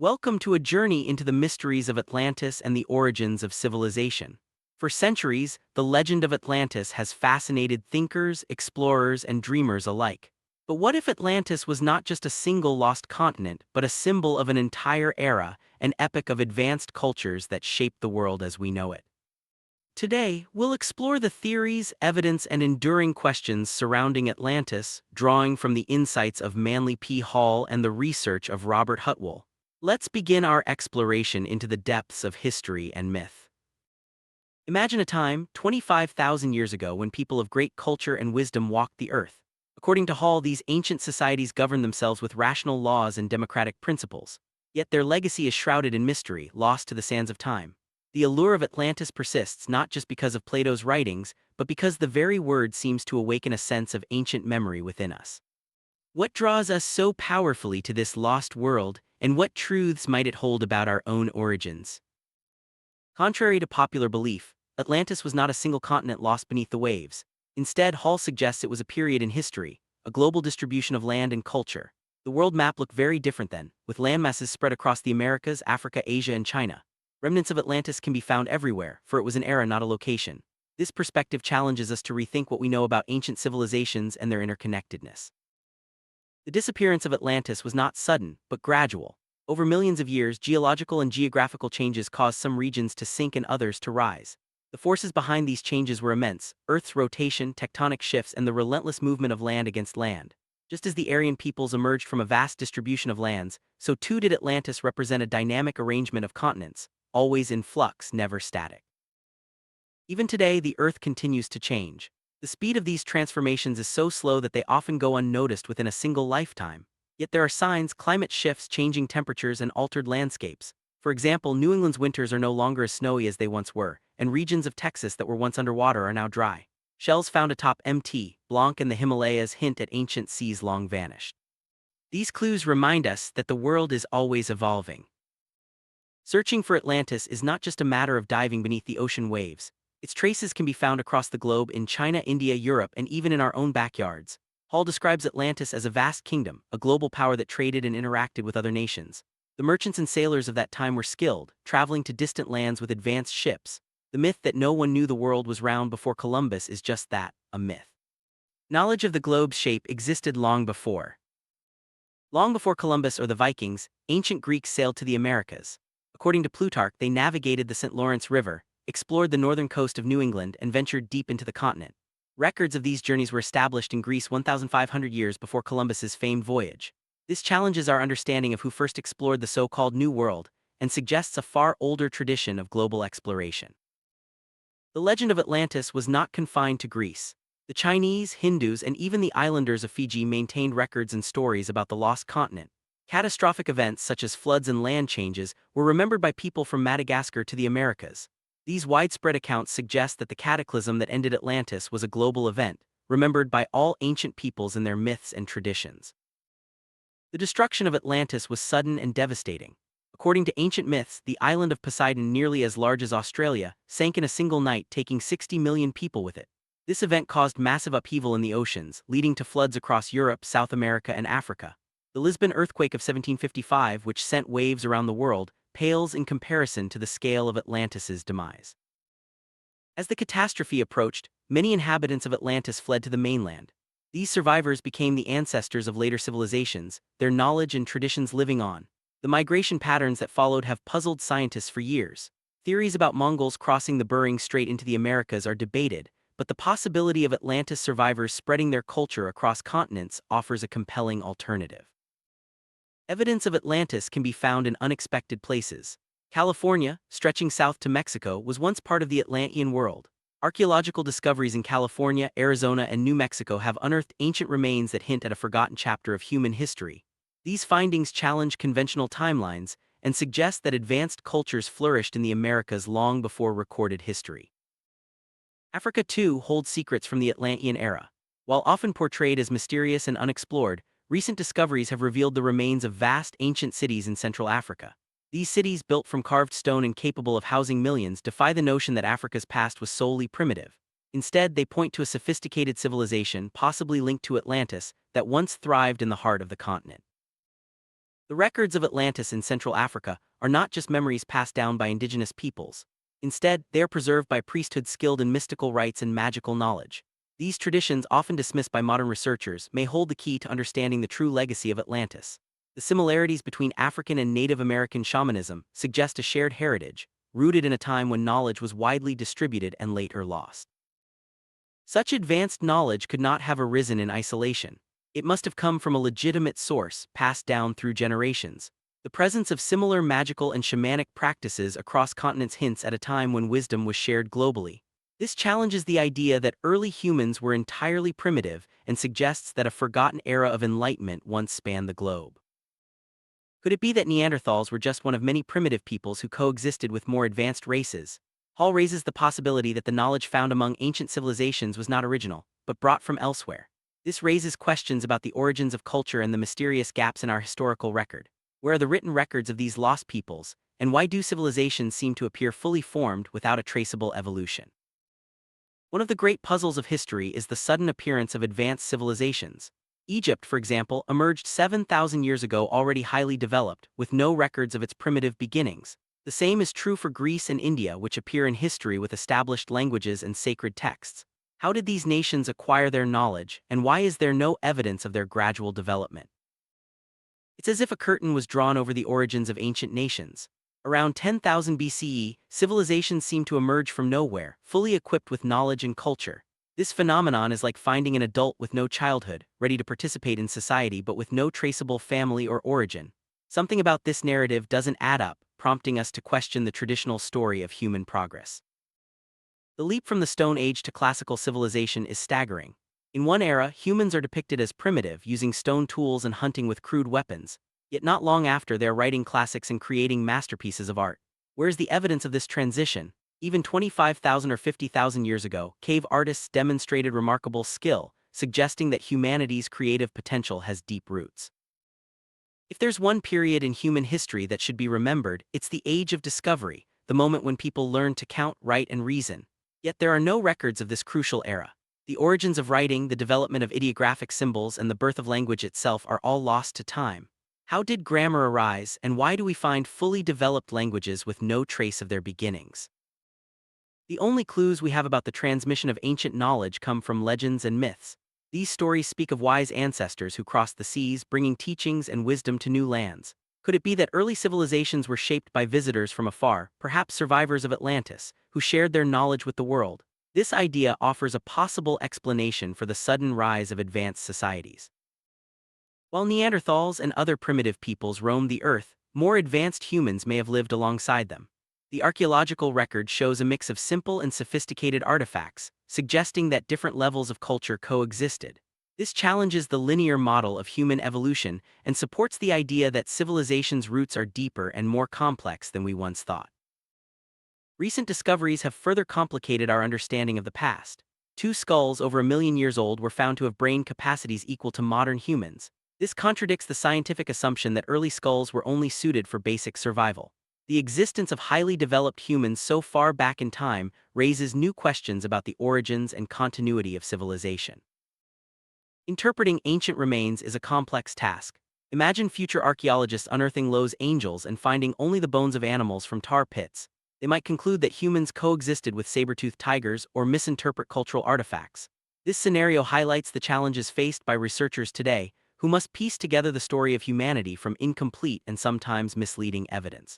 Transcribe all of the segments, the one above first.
Welcome to a journey into the mysteries of Atlantis and the origins of civilization. For centuries, the legend of Atlantis has fascinated thinkers, explorers, and dreamers alike. But what if Atlantis was not just a single lost continent, but a symbol of an entire era, an epic of advanced cultures that shaped the world as we know it? Today, we'll explore the theories, evidence, and enduring questions surrounding Atlantis, drawing from the insights of Manly P. Hall and the research of Robert Huttwell. Let's begin our exploration into the depths of history and myth. Imagine a time, 25,000 years ago, when people of great culture and wisdom walked the earth. According to Hall, these ancient societies governed themselves with rational laws and democratic principles. Yet their legacy is shrouded in mystery, lost to the sands of time. The allure of Atlantis persists not just because of Plato's writings, but because the very word seems to awaken a sense of ancient memory within us. What draws us so powerfully to this lost world, and what truths might it hold about our own origins? Contrary to popular belief, Atlantis was not a single continent lost beneath the waves. Instead, Hall suggests it was a period in history, a global distribution of land and culture. The world map looked very different then, with landmasses spread across the Americas, Africa, Asia, and China. Remnants of Atlantis can be found everywhere, for it was an era, not a location. This perspective challenges us to rethink what we know about ancient civilizations and their interconnectedness. The disappearance of Atlantis was not sudden, but gradual. Over millions of years, geological and geographical changes caused some regions to sink and others to rise. The forces behind these changes were immense: Earth's rotation, tectonic shifts, and the relentless movement of land against land. Just as the Aryan peoples emerged from a vast distribution of lands, so too did Atlantis represent a dynamic arrangement of continents, always in flux, never static. Even today, the Earth continues to change. The speed of these transformations is so slow that they often go unnoticed within a single lifetime. Yet there are signs: climate shifts, changing temperatures, and altered landscapes. For example, New England's winters are no longer as snowy as they once were, and regions of Texas that were once underwater are now dry. Shells found atop Mt. Blanc in the Himalayas hint at ancient seas long vanished. These clues remind us that the world is always evolving. Searching for Atlantis is not just a matter of diving beneath the ocean waves. Its traces can be found across the globe, in China, India, Europe, and even in our own backyards. Hall describes Atlantis as a vast kingdom, a global power that traded and interacted with other nations. The merchants and sailors of that time were skilled, traveling to distant lands with advanced ships. The myth that no one knew the world was round before Columbus is just that, a myth. Knowledge of the globe's shape existed long before. Long before Columbus or the Vikings, ancient Greeks sailed to the Americas. According to Plutarch, they navigated the St. Lawrence River, explored the northern coast of New England, and ventured deep into the continent. Records of these journeys were established in Greece 1,500 years before Columbus's famed voyage. This challenges our understanding of who first explored the so-called New World, and suggests a far older tradition of global exploration. The legend of Atlantis was not confined to Greece. The Chinese, Hindus, and even the islanders of Fiji maintained records and stories about the lost continent. Catastrophic events such as floods and land changes were remembered by people from Madagascar to the Americas. These widespread accounts suggest that the cataclysm that ended Atlantis was a global event, remembered by all ancient peoples in their myths and traditions. The destruction of Atlantis was sudden and devastating. According to ancient myths, the island of Poseidon, nearly as large as Australia, sank in a single night, taking 60 million people with it. This event caused massive upheaval in the oceans, leading to floods across Europe, South America, and Africa. The Lisbon earthquake of 1755, which sent waves around the world, pales in comparison to the scale of Atlantis's demise. As the catastrophe approached, many inhabitants of Atlantis fled to the mainland. These survivors became the ancestors of later civilizations, their knowledge and traditions living on. The migration patterns that followed have puzzled scientists for years. Theories about Mongols crossing the Bering Strait into the Americas are debated, but the possibility of Atlantis survivors spreading their culture across continents offers a compelling alternative. Evidence of Atlantis can be found in unexpected places. California, stretching south to Mexico, was once part of the Atlantean world. Archaeological discoveries in California, Arizona, and New Mexico have unearthed ancient remains that hint at a forgotten chapter of human history. These findings challenge conventional timelines and suggest that advanced cultures flourished in the Americas long before recorded history. Africa, too, holds secrets from the Atlantean era. While often portrayed as mysterious and unexplored, recent discoveries have revealed the remains of vast ancient cities in Central Africa. These cities, built from carved stone and capable of housing millions, defy the notion that Africa's past was solely primitive. Instead, they point to a sophisticated civilization, possibly linked to Atlantis, that once thrived in the heart of the continent. The records of Atlantis in Central Africa are not just memories passed down by indigenous peoples. Instead, they are preserved by priesthood skilled in mystical rites and magical knowledge. These traditions, often dismissed by modern researchers, may hold the key to understanding the true legacy of Atlantis. The similarities between African and Native American shamanism suggest a shared heritage, rooted in a time when knowledge was widely distributed and later lost. Such advanced knowledge could not have arisen in isolation. It must have come from a legitimate source, passed down through generations. The presence of similar magical and shamanic practices across continents hints at a time when wisdom was shared globally. This challenges the idea that early humans were entirely primitive and suggests that a forgotten era of enlightenment once spanned the globe. Could it be that Neanderthals were just one of many primitive peoples who coexisted with more advanced races? Hall raises the possibility that the knowledge found among ancient civilizations was not original, but brought from elsewhere. This raises questions about the origins of culture and the mysterious gaps in our historical record. Where are the written records of these lost peoples, and why do civilizations seem to appear fully formed without a traceable evolution? One of the great puzzles of history is the sudden appearance of advanced civilizations. Egypt, for example, emerged 7,000 years ago already highly developed, with no records of its primitive beginnings. The same is true for Greece and India, which appear in history with established languages and sacred texts. How did these nations acquire their knowledge, and why is there no evidence of their gradual development? It's as if a curtain was drawn over the origins of ancient nations. Around 10,000 BCE, civilizations seem to emerge from nowhere, fully equipped with knowledge and culture. This phenomenon is like finding an adult with no childhood, ready to participate in society but with no traceable family or origin. Something about this narrative doesn't add up, prompting us to question the traditional story of human progress. The leap from the Stone Age to classical civilization is staggering. In one era, humans are depicted as primitive, using stone tools and hunting with crude weapons. Yet not long after, they're writing classics and creating masterpieces of art. Where's the evidence of this transition? Even 25,000 or 50,000 years ago, cave artists demonstrated remarkable skill, suggesting that humanity's creative potential has deep roots. If there's one period in human history that should be remembered, it's the Age of Discovery, the moment when people learned to count, write, and reason. Yet there are no records of this crucial era. The origins of writing, the development of ideographic symbols, and the birth of language itself are all lost to time. How did grammar arise, and why do we find fully developed languages with no trace of their beginnings? The only clues we have about the transmission of ancient knowledge come from legends and myths. These stories speak of wise ancestors who crossed the seas, bringing teachings and wisdom to new lands. Could it be that early civilizations were shaped by visitors from afar, perhaps survivors of Atlantis, who shared their knowledge with the world? This idea offers a possible explanation for the sudden rise of advanced societies. While Neanderthals and other primitive peoples roamed the earth, more advanced humans may have lived alongside them. The archaeological record shows a mix of simple and sophisticated artifacts, suggesting that different levels of culture coexisted. This challenges the linear model of human evolution and supports the idea that civilization's roots are deeper and more complex than we once thought. Recent discoveries have further complicated our understanding of the past. Two skulls over 1 million years old were found to have brain capacities equal to modern humans. This contradicts the scientific assumption that early skulls were only suited for basic survival. The existence of highly developed humans so far back in time raises new questions about the origins and continuity of civilization. Interpreting ancient remains is a complex task. Imagine future archaeologists unearthing Lo's angels and finding only the bones of animals from tar pits. They might conclude that humans coexisted with saber-toothed tigers or misinterpret cultural artifacts. This scenario highlights the challenges faced by researchers today, who must piece together the story of humanity from incomplete and sometimes misleading evidence.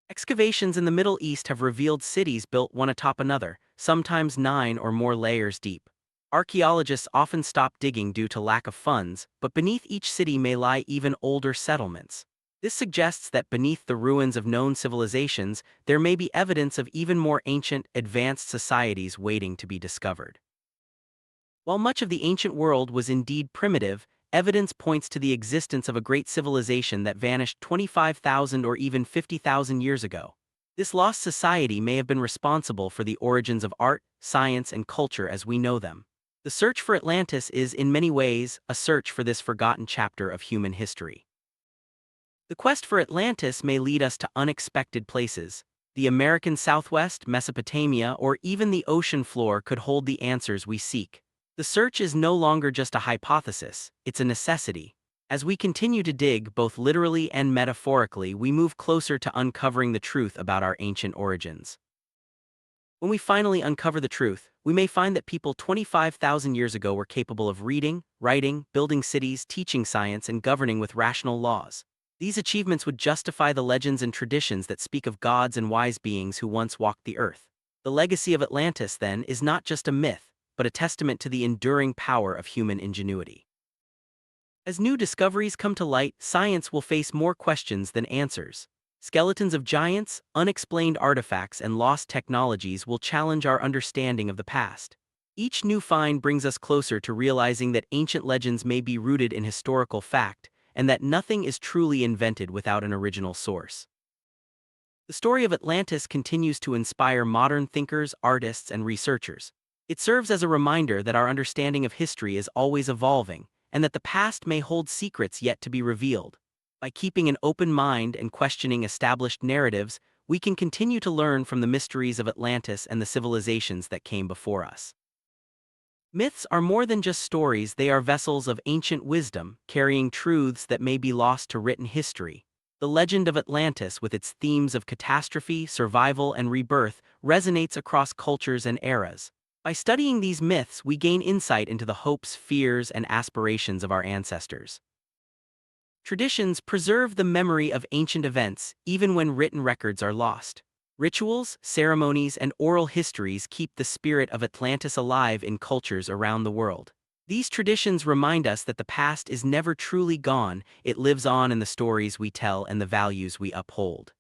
Excavations in the Middle East have revealed cities built one atop another, sometimes 9 or more layers deep. Archaeologists often stop digging due to lack of funds, but beneath each city may lie even older settlements. This suggests that beneath the ruins of known civilizations, there may be evidence of even more ancient, advanced societies waiting to be discovered. While much of the ancient world was indeed primitive, evidence points to the existence of a great civilization that vanished 25,000 or even 50,000 years ago. This lost society may have been responsible for the origins of art, science, and culture as we know them. The search for Atlantis is, in many ways, a search for this forgotten chapter of human history. The quest for Atlantis may lead us to unexpected places. The American Southwest, Mesopotamia, or even the ocean floor could hold the answers we seek. The search is no longer just a hypothesis, it's a necessity. As we continue to dig, both literally and metaphorically, we move closer to uncovering the truth about our ancient origins. When we finally uncover the truth, we may find that people 25,000 years ago were capable of reading, writing, building cities, teaching science, and governing with rational laws. These achievements would justify the legends and traditions that speak of gods and wise beings who once walked the earth. The legacy of Atlantis, then, is not just a myth, but a testament to the enduring power of human ingenuity. As new discoveries come to light, science will face more questions than answers. Skeletons of giants, unexplained artifacts, and lost technologies will challenge our understanding of the past. Each new find brings us closer to realizing that ancient legends may be rooted in historical fact, and that nothing is truly invented without an original source. The story of Atlantis continues to inspire modern thinkers, artists, and researchers. It serves as a reminder that our understanding of history is always evolving, and that the past may hold secrets yet to be revealed. By keeping an open mind and questioning established narratives, we can continue to learn from the mysteries of Atlantis and the civilizations that came before us. Myths are more than just stories, they are vessels of ancient wisdom, carrying truths that may be lost to written history. The legend of Atlantis, with its themes of catastrophe, survival, and rebirth, resonates across cultures and eras. By studying these myths, we gain insight into the hopes, fears, and aspirations of our ancestors. Traditions preserve the memory of ancient events, even when written records are lost. Rituals, ceremonies, and oral histories keep the spirit of Atlantis alive in cultures around the world. These traditions remind us that the past is never truly gone, it lives on in the stories we tell and the values we uphold.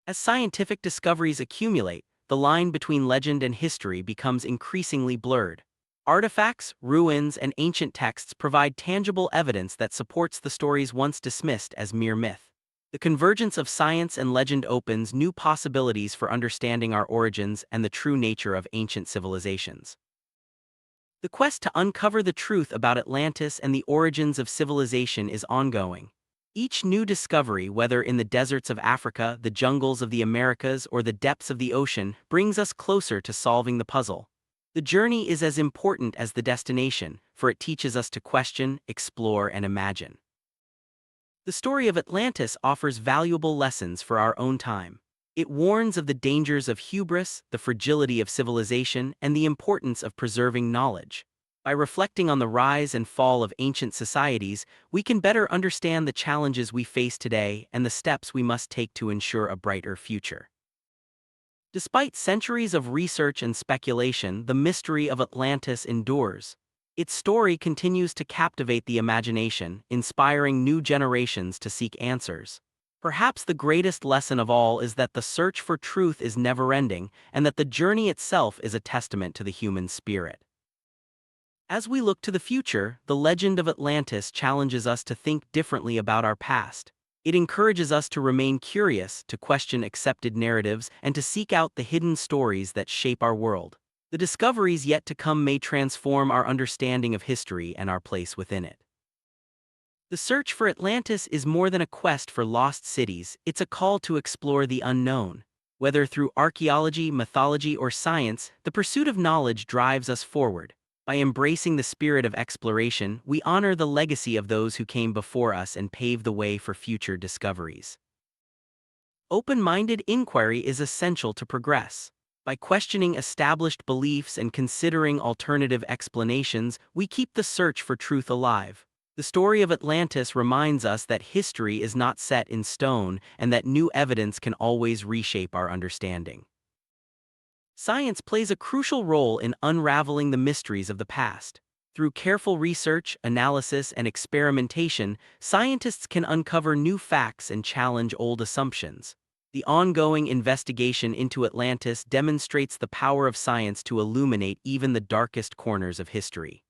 As scientific discoveries accumulate, the line between legend and history becomes increasingly blurred. Artifacts, ruins, and ancient texts provide tangible evidence that supports the stories once dismissed as mere myth. The convergence of science and legend opens new possibilities for understanding our origins and the true nature of ancient civilizations. The quest to uncover the truth about Atlantis and the origins of civilization is ongoing. Each new discovery, whether in the deserts of Africa, the jungles of the Americas, or the depths of the ocean, brings us closer to solving the puzzle. The journey is as important as the destination, for it teaches us to question, explore, and imagine. The story of Atlantis offers valuable lessons for our own time. It warns of the dangers of hubris, the fragility of civilization, and the importance of preserving knowledge. By reflecting on the rise and fall of ancient societies, we can better understand the challenges we face today and the steps we must take to ensure a brighter future. Despite centuries of research and speculation, the mystery of Atlantis endures. Its story continues to captivate the imagination, inspiring new generations to seek answers. Perhaps the greatest lesson of all is that the search for truth is never-ending, and that the journey itself is a testament to the human spirit. As we look to the future, the legend of Atlantis challenges us to think differently about our past. It encourages us to remain curious, to question accepted narratives, and to seek out the hidden stories that shape our world. The discoveries yet to come may transform our understanding of history and our place within it. The search for Atlantis is more than a quest for lost cities, it's a call to explore the unknown. Whether through archaeology, mythology, or science, the pursuit of knowledge drives us forward. By embracing the spirit of exploration, we honor the legacy of those who came before us and pave the way for future discoveries. Open-minded inquiry is essential to progress. By questioning established beliefs and considering alternative explanations, we keep the search for truth alive. The story of Atlantis reminds us that history is not set in stone and that new evidence can always reshape our understanding. Science plays a crucial role in unraveling the mysteries of the past. Through careful research, analysis, and experimentation, scientists can uncover new facts and challenge old assumptions. The ongoing investigation into Atlantis demonstrates the power of science to illuminate even the darkest corners of history.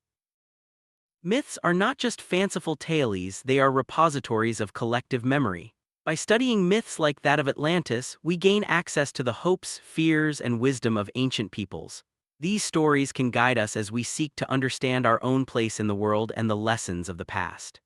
Myths are not just fanciful tales, they are repositories of collective memory. By studying myths like that of Atlantis, we gain access to the hopes, fears, and wisdom of ancient peoples. These stories can guide us as we seek to understand our own place in the world and the lessons of the past.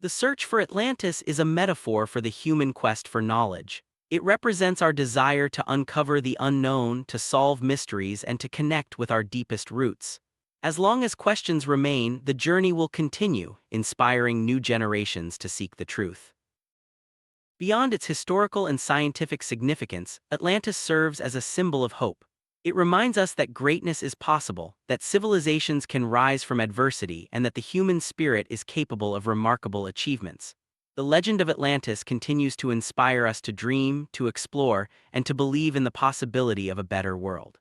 The search for Atlantis is a metaphor for the human quest for knowledge. It represents our desire to uncover the unknown, to solve mysteries, and to connect with our deepest roots. As long as questions remain, the journey will continue, inspiring new generations to seek the truth. Beyond its historical and scientific significance, Atlantis serves as a symbol of hope. It reminds us that greatness is possible, that civilizations can rise from adversity, and that the human spirit is capable of remarkable achievements. The legend of Atlantis continues to inspire us to dream, to explore, and to believe in the possibility of a better world.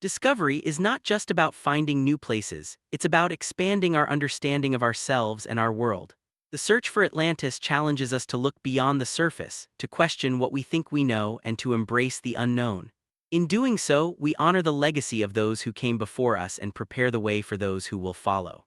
Discovery is not just about finding new places, it's about expanding our understanding of ourselves and our world. The search for Atlantis challenges us to look beyond the surface, to question what we think we know, and to embrace the unknown. In doing so, we honor the legacy of those who came before us and prepare the way for those who will follow.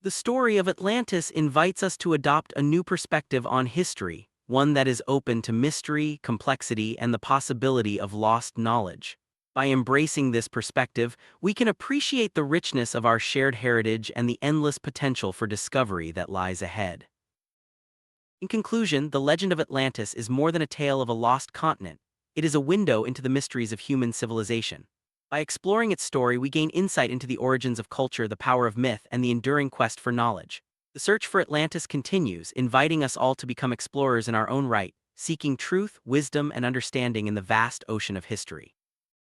The story of Atlantis invites us to adopt a new perspective on history, one that is open to mystery, complexity, and the possibility of lost knowledge. By embracing this perspective, we can appreciate the richness of our shared heritage and the endless potential for discovery that lies ahead. In conclusion, the legend of Atlantis is more than a tale of a lost continent. It is a window into the mysteries of human civilization. By exploring its story, we gain insight into the origins of culture, the power of myth, and the enduring quest for knowledge. The search for Atlantis continues, inviting us all to become explorers in our own right, seeking truth, wisdom, and understanding in the vast ocean of history.